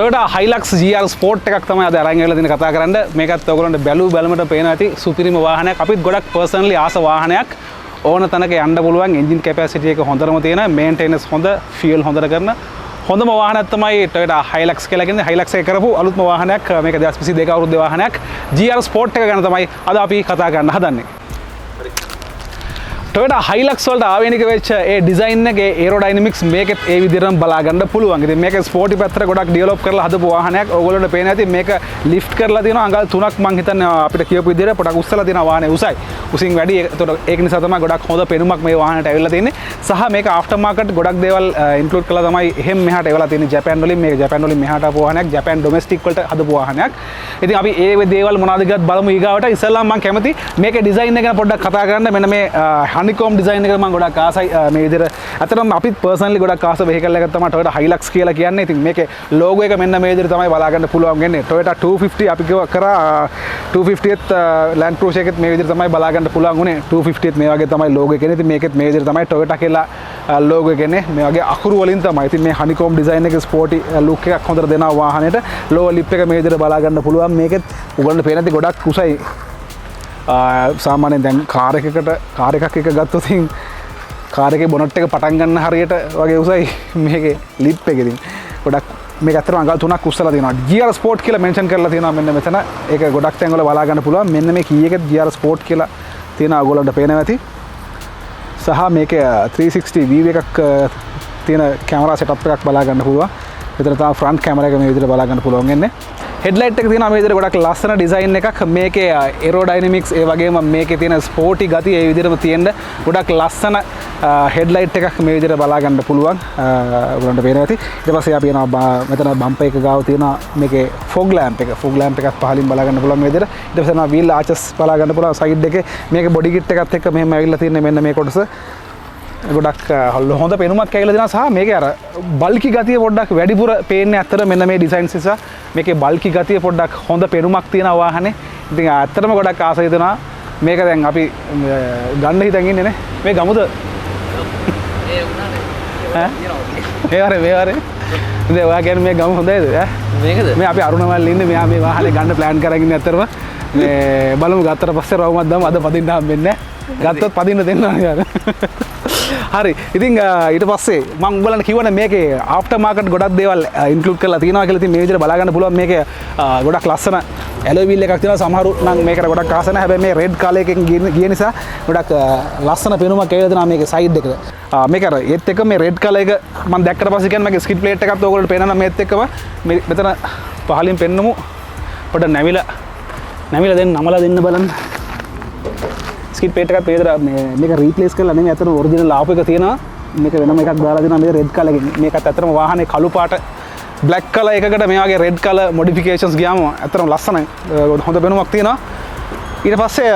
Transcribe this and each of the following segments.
Toyota Hilux GR Sport එකක් තමයි අද අරන් ගිහලා තියෙන කතා කරන්න. මේකත් ඔයගොල්ලන්ට බැලුමට පේනවා ඇති සුපිරිම වාහනයක්. අපිත් ගොඩක් පර්සනලි ආස වාහනයක්. ඕන තැනක යන්න පුළුවන්. එන්ජින් කැපැසිටි එක හොඳටම තියෙන, මේන්ටේනන්ස් හොඳ, ෆියල් හොඳට කරන හොඳම වාහනයක් තමයි Toyota Hilux කියලා කියන්නේ. Hilux එක කරපු අලුත්ම වාහනයක්. මේක 2022 අවුරුද්දේ වාහනයක්. GR Sport එක ගැන තමයි අද අපි කතා කරන්න හදන්නේ. Toyota Hilux වලට ආවේනික වෙච්ච ඒ ඩිසයින් එකේ ඒරෝඩයිනමික්ස් මේකෙත් ඒ විදිහටම බලා ගන්න පුළුවන්. ඉතින් මේක ස්පෝර්ටි පැත්තට ගොඩක් ඩෙවලොප් කරලා හදපු වාහනයක්. ඕගොල්ලන්ට පේන ඇති මේක ලිෆ්ට් කරලා තියෙනවා අඟල් 3ක් මං හිතන්නේ අපිට කියපු විදිහට පොඩක් උස්සලා තියෙනවා වාහනේ උසයි. උසින් වැඩි. ඒක නිසා තමයි ගොඩක් හොඳ පෙනුමක් මේ වාහනේට ඇවිල්ලා තියෙන්නේ. සහ මේක ආෆ්ටර් මාකට් ගොඩක් දේවල් ඉන්ක්ලූඩ් කරලා තමයි එහෙම මෙහාට එවලා තියෙන්නේ. ජපාන් වලින් මේක ජපාන් වලින් මෙහාට ආපු වාහනයක්. ජපාන් ඩොමෙස්ටික් වලට හදපු වාහනයක්. ඉතින් අපි ඒ දේවල් මොනවද කියලාත් බලමු ඊගාවට. ඉස්සෙල්ලාම මම කැමති මේකේ ඩිසයින් එක ගැන පොඩ්ඩක් කතා කරන්න. මෙන්න මේ හනිකොම් ඩිසයින් එක මම ගොඩක් ආසයි මේ විදිහට. අතරම අපිත් පර්සනලි ගොඩක් ආස වෙහිකල් එකක් තමයි Toyota Hilux කියලා කියන්නේ. ඉතින් මේකේ ලෝගෝ එක මෙන්න මේ විදිහට තමයි බලා ගන්න පුළුවන් වෙන්නේ. Toyota 250 අපි කරා 250ත් Land Cruiser එකෙත් මේ විදිහට තමයි බලා ගන්න පුළුවන් උනේ. 250ත් මේ වගේ තමයි ලෝගෝ එක එන්නේ. ඉතින් මේකෙත් මේ විදිහට තමයි Toyota කියලා ලෝගෝ එක එන්නේ. මේ වගේ අකුරු වලින් තමයි. ඉතින් මේ හනිකොම් ඩිසයින් එක ස්පෝර්ටි ලුක් එකක් හොඳට දෙනවා වාහනේට. ලෝවර් ලිප් එක මේ විදිහට බලා ගන්න පුළුවන්. මේකෙත් උගලන්න පේන ඇති ගොඩක් උසයි. සාමාන්‍යයෙන් දැන් කාර් එකක් එක ගත්තොත් කාර් එකේ බොනට් එක පටන් ගන්න හරියට වගේ උසයි මේකේ ලිප් එක. ඉතින් ගොඩක් මේක අතරම අඟල් 3ක් උස්සලා තියෙනවා. GR Sport කියලා මෙන්ෂන් කරලා තියෙනවා මෙන්න මෙතන. ඒක ගොඩක් තැන් වල බලා ගන්න පුළුවන්. මෙන්න මේ කී එකේ GR Sport කියලා තියෙනවා ඔයගොල්ලන්ට පේනවා ඇති. සහ මේකේ 360 view එකක් තියෙන කැමරා සෙටප් එකක් බලා ගන්න පුළුවන්. මෙතන තමයි ෆ්‍රන්ට් කැමරා එක මේ විදිහට බලා ගන්න පුළුවන් වෙන්නේ. හෙඩ්ලයිට් එක තියෙනවා මේ විදිහට ගොඩක් ලස්සන ඩිසයින් එකක්. මේකේ ඒරෝඩයිනමික්ස් ඒ වගේම මේකේ තියෙන ස්පෝර්ටි ගතිය ඒ විදිහටම තියෙන ගොඩක් ලස්සන හෙඩ්ලයිට් එකක් මේ විදිහට බලා ගන්න පුළුවන්. ඔයගොල්ලන්ට පේනවා ඇති. ඊට පස්සේ අපි යනවා මෙතන බම්පර් එක ගාව තියෙනවා මේකේ ෆොග් ලැම්ප් එක. ෆොග් ලැම්ප් එකත් පහලින් බලා ගන්න පුළුවන් මේ විදිහට. ඊට පස්සේ යනවා වීල් ආචස් බලා ගන්න පුළුවන් සයිඩ් එකේ. මේකේ බොඩි කිට් එකත් එක්ක මෙහෙම ඇවිල්ලා තියෙන්නේ මෙන්න මේ කොටස. ගොඩක් හොඳ පෙනුමක් ඇවිල්ලා දෙනවා. සහ මේකේ අර බල්කි ගතිය පොඩ්ඩක් වැඩිපුර පේන්නේ ඇත්තට මෙන්න මේ ඩිසයින්ස් නිසා. මේකේ බල්කි ගතිය පොඩ්ඩක් හොඳ පෙනුමක් තියෙනවා වාහනේ. ඉතින් ඇත්තටම ගොඩක් ආසයි දෙනවා. මේක දැන් අපි ගන්න හිතන් ඉන්නේ නේ. මේ ගමුද? ඒ උනානේ. ඈ? මේ වරේ. ඉතින් ඔයා කියන්නේ මේ ගම හොඳයිද? ඈ? මේකද? මේ අපි අරුණවල් ඉන්නේ. මෙයා මේ වාහනේ ගන්න ප්ලෑන් කරගෙන ඉන්නේ ඇත්තටම. මේ බලමු ගත්තට පස්සේ රවුමක් දාමු. අද පදින්න හම්බෙන්නේ නැහැ. ගත්තොත් පදින්න දෙන්නවා යාර. හරි. ඉතින් ඊට පස්සේ මම උඹලන්ට කිව්වනේ මේකේ ආෆ්ටර් මාකට් ගොඩක් දේවල් ඉන්ක්ලූඩ් කරලා තියෙනවා කියලා. ඉතින් මේ විදිහට බලා ගන්න පුළුවන්. මේකේ ගොඩක් ලස්සන ඇලොයි වීල් එකක් තියෙනවා. සමහරු නම් මේකට ගොඩක් ආස නැහැ. හැබැයි මේ රෙඩ් කලර් එකකින් ගිය නිසා ගොඩක් ලස්සන පෙනුමක් ඇවිල්ලා දෙනවා මේකේ සයිඩ් එකට. මේක අර ඒත් එක්ක මේ රෙඩ් කලර් එක මම දැක්කට පස්සේ කියන්නේ මේකේ ස්කිඩ් ප්ලේට් එකත් ඔයගොල්ලන්ට පේනවා මේත් එක්කම මෙතන පහලින් පෙන්නමු. පොඩ නැමිලා දෙන්න නමලා දෙන්න බලන්න. ස්කිඩ් ප්ලේට් එකත් පේදලා මේක රීප්ලේස් කරලා නෙමෙයි අතන ඔරිජිනල් ආපු එක තියෙනවා. මේක වෙනම එකක් දාලා දෙනවා මේ රෙඩ් කලර් එකකින්. මේකත් අතරම වාහනේ කළු පාට බ්ලැක් කලර් එකකට මේ වගේ රෙඩ් කලර් මොඩිෆිකේෂන්ස් ගියාම අතරම ලස්සනයි. හොඳ පෙනුමක් තියෙනවා. ඊට පස්සේ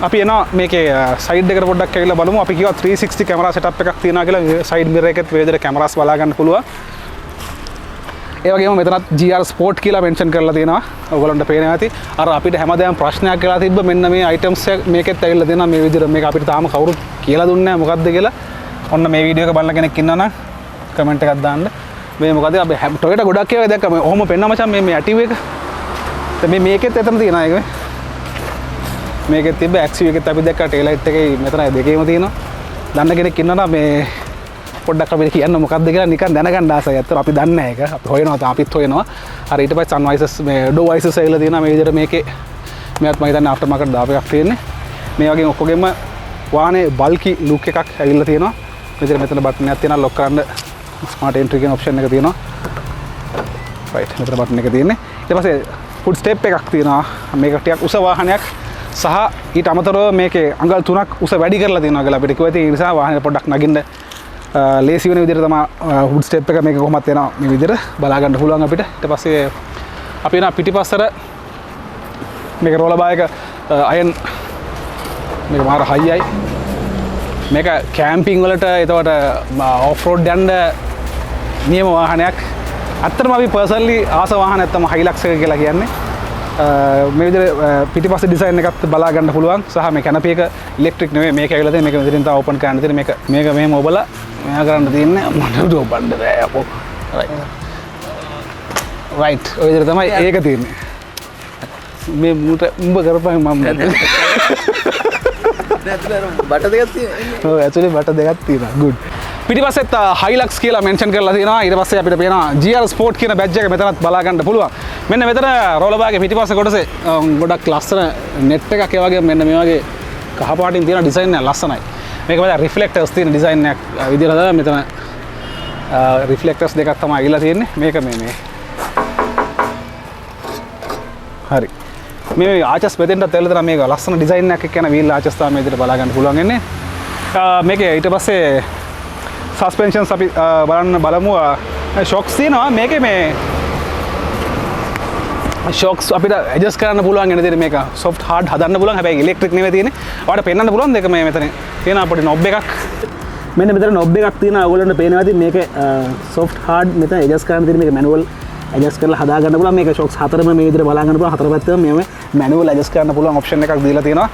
අපි එනවා මේකේ සයිඩ් එකට පොඩ්ඩක් ඇවිල්ලා බලමු. අපි කිව්වා 360 කැමරා සෙටප් එකක් තියෙනවා කියලා. සයිඩ් මිරර් එකෙත් වේදර කැමරාස් බලා ගන්න පුළුවන්. ඒ වගේම මෙතනත් GR Sport කියලා මෙන්ෂන් කරලා තියෙනවා. ඔයගොල්ලන්ට පේනවා ඇති. අර අපිට හැමදාම ප්‍රශ්නයක් කියලා තිබ්බ මෙන්න මේ අයිටම්ස් මේකෙත් ඇවිල්ලා දෙනවා මේ විදිහට. මේක අපිට තාම කවුරුත් කියලා දුන්නේ නැහැ මොකද්ද කියලා. ඔන්න මේ වීඩියෝ එක බලන කෙනෙක් ඉන්නවා නම් කමෙන්ට් එකක් දාන්න. මේ මොකද අපි Toyota ගොඩක් ඒවා දැක්කම ඔහොම පෙන්නා මචං මේ ඇටිව් එක. දැන් මේකෙත් එතන තියෙනවා ඒක. මේකෙත් තිබ්බ ඇක්සිව් එකෙත් අපි දැක්කා ටේල් ලයිට් එකේ මෙතන දෙකේම තියෙනවා. දන්න කෙනෙක් ඉන්නවා නම් මේ පොඩ්ඩක් අපිට කියන්න මොකක්ද කියලා නිකන් දැනගන්න ආසයි. අතට අපි දන්නේ නැහැ ඒක. අපි හොයනවා අපිත් හොයනවා. හරි ඊට පස්සේ සන්වයිසර්ස් මේ ඩෝ වයිසර්ස් ඇවිල්ලා තියෙනවා මේ විදිහට මේකේ. මේවත් මම හිතන්නේ ආෆ්ටර් මාකට් දාපු එකක් තියෙන්නේ. මේ වගේ ඔක්කොගෙම වාහනේ බල්කි ලුක් එකක් ඇවිල්ලා තියෙනවා. මෙතන බටන් එකක් තියෙනවා ලොක් කරන්න ස්මාර්ට් එන්ට්‍රි කියන ඔප්ෂන් එක තියෙනවා. රයිට් මෙතන බටන් එක තියෙන්නේ. ඊට පස්සේ ෆුඩ් ස්ටෙප් එකක් තියෙනවා. මේක ටිකක් උස වාහනයක්. සහ ඊට අමතරව මේකේ අඟල් 3ක් උස වැඩි කරලා තියෙනවා කියලා අපිට කිව්වා. ඒ නිසා වාහනේ පොඩ්ඩක් නගින්න ලේසි වෙන විදිහට තමයි හුඩ් ස්ටෙප් එක මේක කොහොමද එනවා මේ විදිහට බලා ගන්න පුළුවන් අපිට. ඊට පස්සේ අපි එනවා පිටිපස්සට මේක රෝලර් බාර් එක අයන් මේක මාර හයියයි. මේක කැම්පින් වලට එතකොට ඔෆ් රෝඩ් යන්න නියම වාහනයක්. ඇත්තටම අපි පර්සනලි ආස වාහනයක් තමයි හයිලක්ස් එක කියලා කියන්නේ. මේ විදිහට පිටිපස්සේ ඩිසයින් එකත් බලා ගන්න පුළුවන්. සහ මේ කැනපි එක ඉලෙක්ට්‍රික් නෙවෙයි මේක ඇවිල්ලා තියෙන මේක මෙතනින් තව ඕපන් කරන්න තියෙන මේක මෙහෙම ඔබලා මෙයා කරන්න තියෙන්නේ මට ඔබන්න බෑ අපෝ. රයිට් ඔය විදිහට තමයි ඒක තියෙන්නේ. මේ මූට උඹ කරපන් මම බට දෙකක් තියෙනවා. ඔව් ඇතුලේ බට දෙකක් තියෙනවා. good. පිටිපස්සෙත් හයිලක්ස් කියලා මෙන්ෂන් කරලා තියෙනවා. ඊට පස්සේ අපිට පේනවා GR Sport කියන බැජ් එක මෙතනත් බලා ගන්න පුළුවන්. මෙන්න මෙතන රෝලර් බාර් එකේ පිටිපස්ස කොටසේ ගොඩක් ලස්සන net එකක් ඒ වගේ මෙන්න මේ වගේ කහ පාටින් තියෙන ඩිසයින් එක ලස්සනයි. මේක මත රිෆ්ලෙක්ටර්ස් තියෙන ඩිසයින් එකක් විදිහට තමයි මෙතන රිෆ්ලෙක්ටර්ස් දෙකක් තමයි අවිලා තියෙන්නේ. මේක මේ හරි. මේ ආචස් මෙතෙන්ට තෙල්ල තමයි මේක ලස්සන ඩිසයින් එකක් එක්ක යන වීල් ආචස් තමයි මේ විදිහට බලා ගන්න පුළුවන් වෙන්නේ. මේකේ ඊට පස්සේ සස්පෙන්ෂන්ස් අපි බලමු ෂොක්ස් තියෙනවා මේකේ මේ ෂොක්ස් අපිට ඇඩ්ජස්ට් කරන්න පුළුවන් වෙන දෙයක් මේක සොෆ්ට් හાર્ඩ් හදන්න පුළුවන් හැබැයි ඉලෙක්ට්‍රික් නෙවෙයි තියෙන්නේ. ඔයාලට පෙන්වන්න පුළුවන් දෙක මේ මෙතන තියෙන අපිට නොබ් එකක්. මෙන්න මෙතන නොබ් එකක් තියෙනවා. ඔයගොල්ලන්ට පේනවා ඉතින් මේක සොෆ්ට් හાર્ඩ් මෙතන ඇඩ්ජස්ට් කරන්න තියෙන මේක මැනුවල් ඇඩ්ජස්ට් කරලා හදා ගන්න පුළුවන්. මේක ෂොක්ස් හතරම මේ විදිහට බලා ගන්න පුළුවන්. හතර පැත්තම මේ මැනුවල් ඇඩ්ජස්ට් කරන්න පුළුවන් ඔප්ෂන් එකක් දීලා තියෙනවා.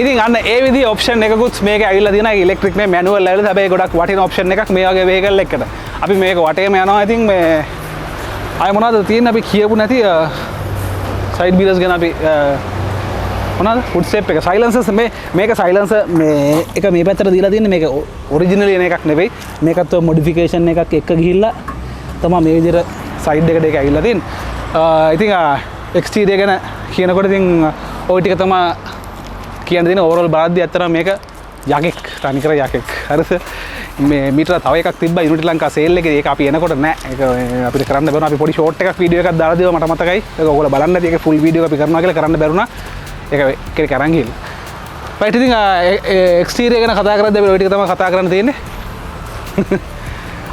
ඉතින් අන්න ඒ විදිහේ ඔප්ෂන් එකකුත් මේකේ ඇවිල්ලා තියෙනවා. ඒක ඉලෙක්ට්‍රික් නේ මැනුවල් ඇවිල්ලා හැබැයි ගොඩක් වටින ඔප්ෂන් එකක් මේ වගේ වෙහිකල් එකකට. අපි මේක වටේම යනවා. ඉතින් මේ ආය මොනවද තියෙන්නේ අපි කියපු නැති සයිඩ් මිරර්ස් ගැන අපි මොනවද ෆුඩ් ස්ටෙප් එක සයිලන්සර්ස් මේක සයිලන්සර් මේ එක මේ පැත්තට දීලා තියෙන්නේ මේක ඔරිජිනලි එන එකක් නෙවෙයි. මේකත් මොඩිෆිකේෂන් එකක් එක්ක ගිහිල්ලා තමයි මේ විදිහට සයිඩ් එකට ඒක ඇවිල්ලා තියෙන්නේ. ඉතින් එක්ස්ටීරියර් ගැන කියනකොට ඉතින් ওই ටික තමයි කියන්න දෙන ඕවරෝල් බලද්දි ඇත්තටම මේක යකෙක් තනිකර යකෙක්. හරිද? මේ මීටර තව එකක් තිබ්බා යුනිටි ලංකා සේල් එකේ. ඒක අපි එනකොට නෑ. ඒක අපිට කරන්න බැරුණා. අපි පොඩි ෂෝට් එකක් වීඩියෝ එකක් දාලා දීවා මට මතකයි. ඒක ඔයගොල්ලෝ බලන්න නැති. ඒක ෆුල් වීඩියෝ අපි කරනවා කියලා කරන්න බැරුණා. ඒක අරන් ගිහලා. රයිට් ඉතින් එක්ස්ටීරියර් ගැන කතා කරද්දී අපි ඔය ටික තමයි කතා කරන්න තියෙන්නේ.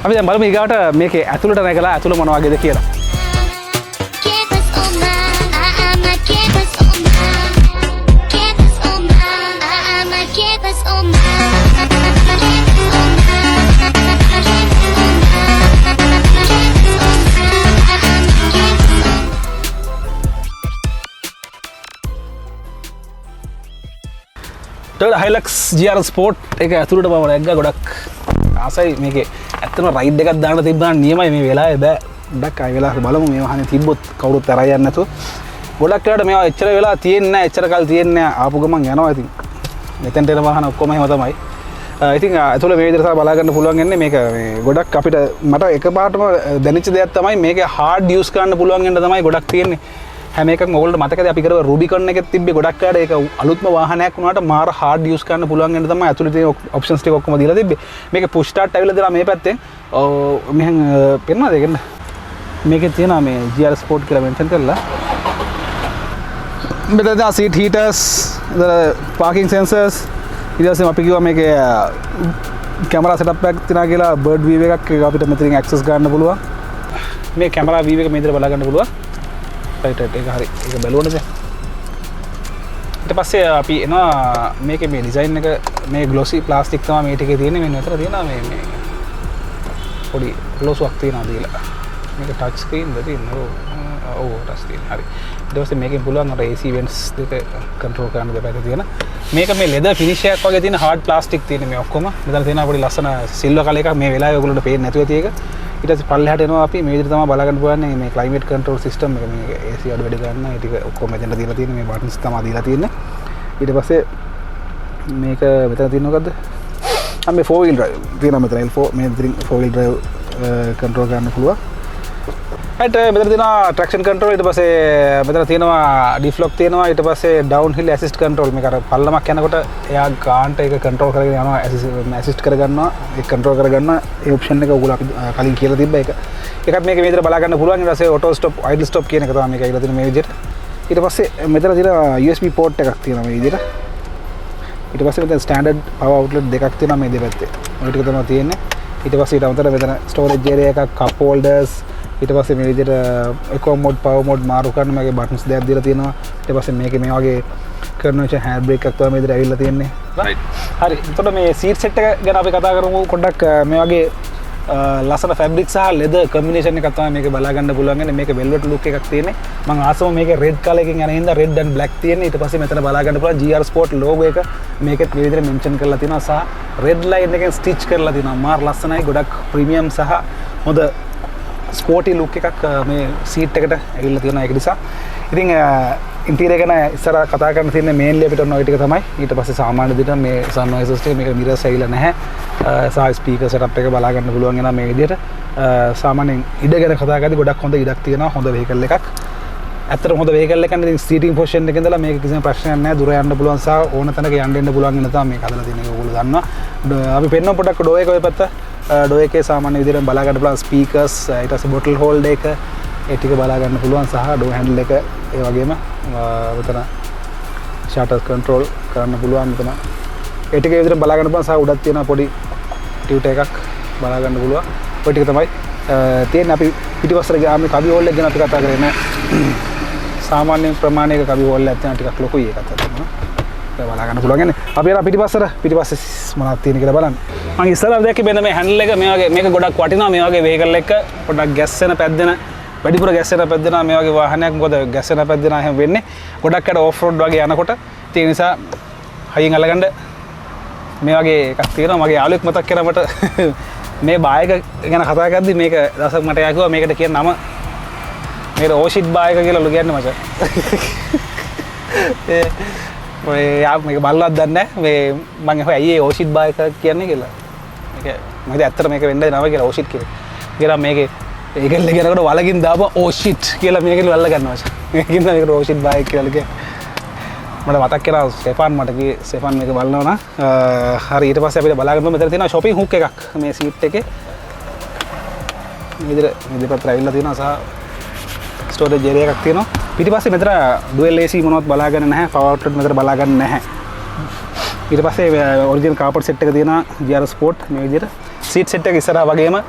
අපි දැන් බලමු ඊගාවට මේකේ ඇතුළට නැගලා ඇතුළ මොන වගේද කියලා. හයිලක්ස් GR ස්පෝර්ට් එක ඇතුළට මම නැග්ගා. ගොඩක් ආසයි මේකේ. ඇත්තටම රයිඩ් එකක් දාන්න තිබ්බා නියමයි මේ වෙලාවේ බෑ. ගොඩක් අය වෙලාවට බලමු මේ වහනේ තිබ්බොත් කවුරුත් තරහ යන්නේ නැතුව. ගොඩක් වෙලාවට මේවා එච්චර වෙලා තියෙන්නේ නැහැ. එච්චර කල් තියෙන්නේ නැහැ. ආපු ගමන් යනවා ඉතින්. මෙතෙන්ට එන වාහන ඔක්කොම එහෙම තමයි. ඉතින් ඇතුළේ මේ විදිහට බලා ගන්න පුළුවන් වෙන්නේ මේක මේ ගොඩක් අපිට මට එකපාරටම දැනෙච්ච දෙයක් තමයි මේකේ හાર્ඩ් යූස් කරන්න පුළුවන් වෙන තමයි ගොඩක් තියෙන්නේ. හැම එකක්ම ඔයගොල්ලෝ මතකද අපි කරව රුබිකන් එකෙත් තිබ්බේ ගොඩක් අයට ඒක අලුත්ම වාහනයක් වුණාට මාර හાર્ඩ් යූස් කරන්න පුළුවන් වෙන තමයි ඇතුළේ තියෙන ඔප්ෂන්ස් ටික ඔක්කොම දීලා තිබ්බේ. මේකේ පුෂ් ස්ටාර්ට් ඇවිල්ලා දෙනවා මේ පැත්තෙන්. මෙහෙන් පෙන්නනද ඒකෙන්? මේකේ තියෙනවා මේ GR Sport කියලා මෙන්ෂන් කරලා. මෙතන තියෙනවා සීට් හීටර්ස්, පාකින් සෙන්සර්ස්. ඊට පස්සේ අපි කිව්වා මේකේ කැමරා සෙටප් එකක් තියෙනවා කියලා බර්ඩ් වීව් එකක් ඒක අපිට මෙතනින් ඇක්සස් ගන්න පුළුවන්. මේ කැමරා වීව් එක මේ විදිහට බලා ගන්න පුළුවන්. රයිට් ඒක හරි. ඒක බැලුවොත් ඊට පස්සේ අපි එනවා මේකේ මේ ඩිසයින් එක මේ ග්ලොසි ප්ලාස්ටික් තමයි මේ ටිකේ තියෙන්නේ. මෙන්න මෙතන තියෙනවා මේ පොඩි ලොසුවක් තියෙනවා දීලා. මේක ටච් ස්ක්‍රීන්ද තියෙන්නේ? ඔව් ටච් ස්ක්‍රීන්. හරි. ඊට පස්සේ මේකෙන් පුළුවන් අර AC vents දෙක කන්ට්‍රෝල් කරන්න දෙපැත්තේ තියෙන. මේක මේ ලෙදර් ෆිනිෂ් එකක් වගේ තියෙන හાર્ඩ් ප්ලාස්ටික් තියෙන මේ ඔක්කොම. මෙතන තියෙනවා පොඩි ලස්සන සිල්වර් කලර් එකක් මේ වෙලාවේ ඔයගොල්ලන්ට පේන්නේ නැතුව ඇති එක. ඊට පස්සේ පල්ලෙහාට එනවා අපි මේ විදිහට තමයි බලා ගන්න පුළුවන් මේ ක්ලයිමේට් කන්ට්‍රෝල් සිස්ටම් එක මේ AC අඩු වැඩි ගන්න ඒ ටික ඔක්කොම මෙතන දීලා තියෙන මේ බටන්ස් තමයි දීලා තියෙන්නේ. ඊට පස්සේ මේක මෙතන තියෙන මොකද්ද? මේ 4 wheel drive තියෙනවා මෙතන L4 මේ විදිහින් 4 wheel drive කන්ට්‍රෝල් කරන්න පුළුවන්. right මෙතන තියෙනවා traction control ඊට පස්සේ මෙතන තියෙනවා deflock තියෙනවා ඊට පස්සේ downhill assist control මේක අර පල්ලමක් යනකොට එයා ගාන්ට ඒක control කරගෙන යනවා assist කරගන්නවා ඒක control කරගන්න ඒ option එක ඔයගොල්ලෝ අපි කලින් කියලා තිබ්බා ඒක ඒකත් මේක මේ විදිහට බලා ගන්න පුළුවන් ඊට පස්සේ auto stop idle stop කියන එක තමයි මේක ඇවිල්ලා තියෙන මේ විදිහට ඊට පස්සේ මෙතන තියෙන USB port එකක් තියෙනවා මේ විදිහට ඊට පස්සේ මෙතන ස්ටෑන්ඩඩ් පවර් අවුට්ලට් දෙකක් තියෙනවා මේ දෙපැත්තේ. ඔය ටික තමයි තියෙන්නේ. ඊට පස්සේ ඊට අමතරව මෙතන ස්ටෝරේජ් ඒරියා එකක්, කප් හෝල්ඩර්ස්, ඊට පස්සේ මේ විදිහට එකෝ මෝඩ්, පවර් මෝඩ් මාරු කරන්න මේකේ බටන්ස් දෙකක් දීලා තියෙනවා. ඊට පස්සේ මේකේ මේ වගේ කන්වෙන්ෂන් හෑන්ඩ් බ්‍රේක් එකක් තමයි මේ විදිහට ඇවිල්ලා තියෙන්නේ. හරි. එතකොට මේ සීට් සෙට් එක ගැන අපි කතා කරමු පොඩ්ඩක්. මේ වගේ ලස්සන ෆැබ්‍රික් සහ ලෙදර් කම්බිනේෂන් එකක් තමයි මේක බලා ගන්න පුළුවන්. මේක වෙල්වෙට් ලුක් එකක් තියෙන්නේ. මම ආසම මේකේ රෙඩ් කලර් එකකින් යන හින්දා රෙඩ් ඇන්ඩ් බ්ලැක් තියෙන්නේ. ඊට පස්සේ මෙතන බලා ගන්න පුළුවන් GR Sport logo එක මේකෙත් මේ විදිහට මෙන්ෂන් කරලා තියෙනවා සහ රෙඩ් ලයින් එකෙන් ස්ටිච් කරලා තියෙනවා. මාර ලස්සනයි, ගොඩක් ප්‍රීමියම් සහ හොඳ ස්පෝටි ලුක් එකක් මේ සීට් එකට ඇවිල්ලා තියෙනවා. ඒක නිසා ඉතින් ඉන්ටීරියර් ගැන ඉස්සර කතා කරන්න තියෙන්නේ මේන්ලි අපිට ඔන්න ඔය ටික තමයි. ඊට පස්සේ සාමාන්‍ය විදිහට මේ සන්වයිසර්ස් ටික මේක මිරර්ස් ඇවිල්ලා නැහැ. සහ ස්පීකර් සෙටප් එක බලා ගන්න පුළුවන් වෙනවා මේ විදිහට. සාමාන්‍යයෙන් ඉඩ ගැන කතා කරද්දී ගොඩක් හොඳ ඉඩක් තියෙනවා. හොඳ වෙහිකල් එකක්. ඇත්තටම හොඳ වෙහිකල් එකක්. ඉතින් සීටින් පොසිෂන් එකේ ඉඳලා මේක කිසිම ප්‍රශ්නයක් නැහැ. දුර යන්න පුළුවන් සහ ඕන තැනක යන්න එන්න පුළුවන් වෙන තමයි මේක හදලා තියෙන්නේ. ඔයගොල්ලෝ දන්නවා. අපි පෙන්නමු පොඩ්ඩක් ඩෝ එක ඔය පැත්ත. ඩෝ එකේ සාමාන්‍ය විදිහට බලා ගන්න පුළුවන් ස්පීකර්ස්, ඊට පස්සේ බොටල් හෝල්ඩර් එක ඒ ටික බලා ගන්න පුළුවන් සහ ඩෝ හැන්ඩල් එක ඒ වගේම මෙතන ෂටර් කන්ට්‍රෝල් කරන්න පුළුවන්. මෙතන ඒ ටික විදිහට බලා ගන්න පුළුවන් සහ උඩක් තියෙන පොඩි ටියුටර් එකක් බලා ගන්න පුළුවන්. ඔය ටික තමයි තියෙන්නේ. අපි පිටිපස්සට ගියාම කබි හෝල් එක ගැන අපි කතා කරේ නැහැ. සාමාන්‍ය ප්‍රමාණයක කබි හෝල් එකක් තියෙන ටිකක් ලොකුයි ඒකත් තමයි. ඒක බලා ගන්න පුළුවන් යන්නේ. අපි යන පිටිපස්සේ මොනවද තියෙන්නේ කියලා බලන්න. මම ඉස්සරහ දැක්කේ මෙන්න මේ හැන්ඩල් එක මේ වගේ මේක ගොඩක් වටිනවා. මේ වගේ වෙහිකල් එක පොඩ්ඩක් ගැස්සෙන පැද්දෙන වැඩිපුර ගැස්සෙන පැද්දෙනවා මේ වගේ වාහනයක්. මොකද ගැස්සෙන පැද්දෙනවා එහෙම වෙන්නේ ගොඩක් අර ඕෆ් රෝඩ් වගේ යනකොට. ඒ නිසා හයියෙන් අල්ලගන්න මේ වගේ එකක් තියෙනවා. මගේ යාළුවෙක් මතක් කරා මට මේ බායක ගැන කතා කරද්දි මේක දවසක් මට එයා කිව්වා මේකට කියන නම මේකට ඕෂිට් බායක කියලා කියන්නේ මචං. ඔය යා මේක බලලවත් දන්නේ නැහැ. මේ මම අහුවා ඇයි ඒ ඕෂිට් බායක කියන්නේ කියලා. මේක මොකද ඇත්තට මේක වෙන්නේ නම කියලා ඕෂිට් කියලා. කියලා මේකේ ඒකෙල්ල කියනකොට වලකින් දාපුවා ඕෂිට් කියලා මේකෙල්ල වල්ල ගන්නවා මචං. මේකින්ද මේකට ඕෂිට් බායක කියලා කියන්නේ. මට මතක් කරා ස්ටෙෆාන් මට කිව්වේ ස්ටෙෆාන් මේක බලනවා නම් හරි. ඊට පස්සේ අපිට බලාගන්න මෙතන තියෙනවා shopping hook එකක් මේ සීට් එකේ. මේ විදිහට මේ දෙපැත්තට ඇවිල්ලා තියෙනවා සහ ස්ටෝරේජ් ඒරියා එකක් තියෙනවා. පිටිපස්සේ මෙතන ඩුවල් AC මොනවත් බලාගන්න නැහැ. පවර් අවුට්ලට් මෙතන බලාගන්න නැහැ. ඊට පස්සේ ඔරිජිනල් කාපට් සෙට් එක තියෙනවා GR Sport මේ විදිහට. සීට් සෙට් එක ඉස්සරහා වගේම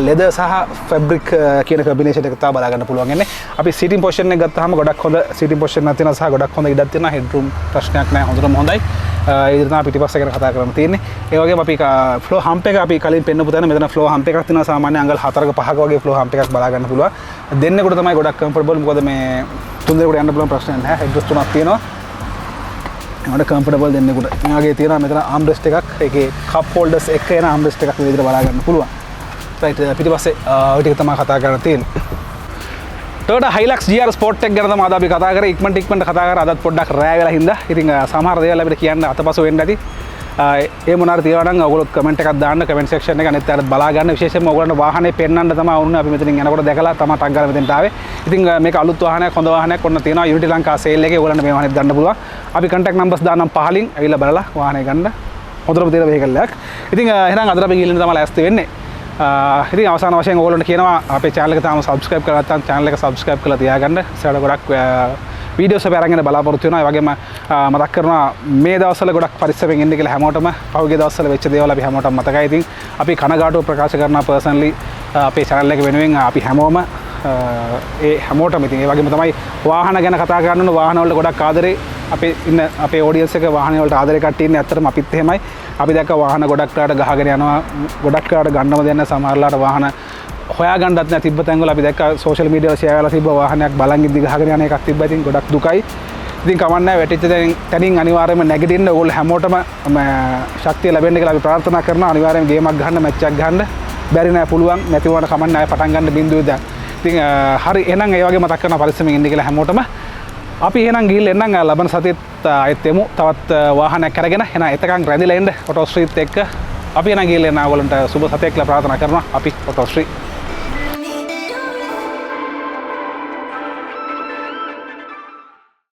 ලෙදර් සහ ෆැබ්‍රික් කියන කම්බිනේෂන් එක තමයි බලා ගන්න පුළුවන් යන්නේ. අපි සීටින් පොසිෂන් එක ගත්තාම ගොඩක් හොඳ සීටින් පොසිෂන් එකක් තියෙනවා සහ ගොඩක් හොඳ ඉඩක් තියෙනවා. හෙඩ් රූම් ප්‍රශ්නයක් නැහැ. හොඳටම හොඳයි. ඒ විදිහට තමයි පිටිපස්ස ගැන කතා කරන්න තියෙන්නේ. ඒ වගේම අපි ෆ්ලෝ හම්ප් එක අපි කලින් පෙන්නපු තැන මෙතන ෆ්ලෝ හම්ප් එකක් තියෙනවා. සාමාන්‍ය අඟල් 4ක 5ක වගේ ෆ්ලෝ හම්ප් එකක් බලා ගන්න පුළුවන්. දෙන්නෙකුට තමයි ගොඩක් කම්ෆර්ටබල්. මොකද මේ තුන් දෙනෙකුට යන්න පුළුවන් ප්‍රශ්නයක් නැහැ. හෙඩ් රෙස්ට් තුනක් තියෙනවා. ඒකට කම්ෆර්ටබල් දෙන්නෙකුට. මේ වගේ තියෙනවා මෙතන ආම් රෙස්ට් එකක්. ඒකේ කප් හෝල්ඩර්ස් එක එන ආම් රෙස්ට් එකක් මේ විදිහට බලා ගන්න පුළුවන්. පිටිපස්සේ ඔය ටික තමයි කතා කරන්න තියෙන්නේ. Toyota Hilux GR Sport එක ගැන තමයි අද අපි කතා කරේ. ඉක්මනට කතා කරා. අදත් පොඩ්ඩක් රෑ වෙලා හින්දා. ඉතින් සමහර දේවල් අපිට කියන්න අතපසු වෙන්න ඇති. ඒ මොනාර තියෙනවා නම් ඔයගොල්ලෝ කමෙන්ට් එකක් දාන්න කමෙන්ට් සෙක්ෂන් එක අනිත් අයත් බලා ගන්න. විශේෂයෙන්ම ඔයගොල්ලන්ට වාහනේ පෙන්වන්න තමයි වුණේ. අපි මෙතනින් යනකොට දැකලා තමයි ටක් ගාලා මෙතෙන්ට ආවේ. ඉතින් මේක අලුත් වාහනයක්, හොඳ වාහනයක් ඔන්න තියෙනවා. Unity ලංකා සේල් එකේ ඔයගොල්ලන්ට මේ වාහනේ ගන්න පුළුවන්. අපි contact numbers දාන්නම් පහලින්. ඇවිල්ලා බලලා වාහනේ ගන්න. හොඳටම තියෙන වෙහිකල් එකක්. ඉතින් එහෙනම් අදට අපි ගිහින් තමයි ලෑස්ති වෙන්නේ. ඉතින් අවසාන වශයෙන් ඔයගොල්ලන්ට කියනවා අපේ channel එක තාම subscribe කරලා නැත්නම් channel එක subscribe කරලා තියාගන්න. ඉස්සරහට ගොඩක් වීඩියෝස් අපි අරගෙන බලාපොරොත්තු වෙනවා. ඒ වගේම මතක් කරනවා මේ දවස්වල ගොඩක් පරිස්සමෙන් ඉන්න කියලා හැමෝටම. පහුගිය දවස්වල වෙච්ච දේවල් අපි හැමෝටම මතකයි. ඉතින් අපි කනගාටුව ප්‍රකාශ කරනවා personally අපේ channel එක වෙනුවෙන් අපි හැමෝම ඒ හැමෝටම. ඉතින් ඒ වගේම තමයි වාහන ගැන කතා කරන්න ඕන. වාහන වලට ගොඩක් ආදරේ අපේ ඉන්න අපේ audience එක වාහන වලට ආදරේ කට්ටිය ඉන්නේ. ඇත්තටම අපිත් එහෙමයි. අපි දැක්ක වාහන ගොඩක් කාට ගහගෙන යනවා. ගොඩක් කාට ගන්නම දෙන්න සමහරලාට වාහන හොයා ගන්නත් නැති තිබ්බ තැන්වල අපි දැක්ක සෝෂල් මීඩියා වල ෂෙයා කරලා තිබ්බ වාහනයක් බලන් ඉද්දි ගහගෙන යන එකක් තිබ්බා. ඉතින් ගොඩක් දුකයි. ඉතින් කමන්නේ වැටිච්ච තැනින් අනිවාර්යයෙන්ම නැගිටින්න ඕගොල්ලෝ හැමෝටම ශක්තිය ලැබෙන්න කියලා අපි ප්‍රාර්ථනා කරනවා. අනිවාර්යයෙන් ගේමක් ගහන්න, මැච් එකක් ගහන්න. බැරි නෑ, පුළුවන්. නැති වුණාට කමන්නේ ආයෙ පටන් ගන්න බින්දුවේ දැන්. ඉතින් හරි එහෙනම් ඒ වගේ මතක් කරනවා පරිස්සමෙන් ඉන්න කියලා හැමෝටම. අපි එහෙනම් ගිහිල්ලා එන්නම් ලබන සතියේත් ආයෙත් එමු. තවත් වාහනයක් අරගෙන එහෙනම් එතකන් රැඳිලා ඉන්න ඔටෝ ස්ට්‍රීට් එක්ක. අපි එහෙනම් ගිහිල්ලා එන්න ඕගොල්ලන්ට සුබ සතියක් කියලා ප්‍රාර්ථනා කරනවා. අපි ඔටෝ ස්ට්‍රීට්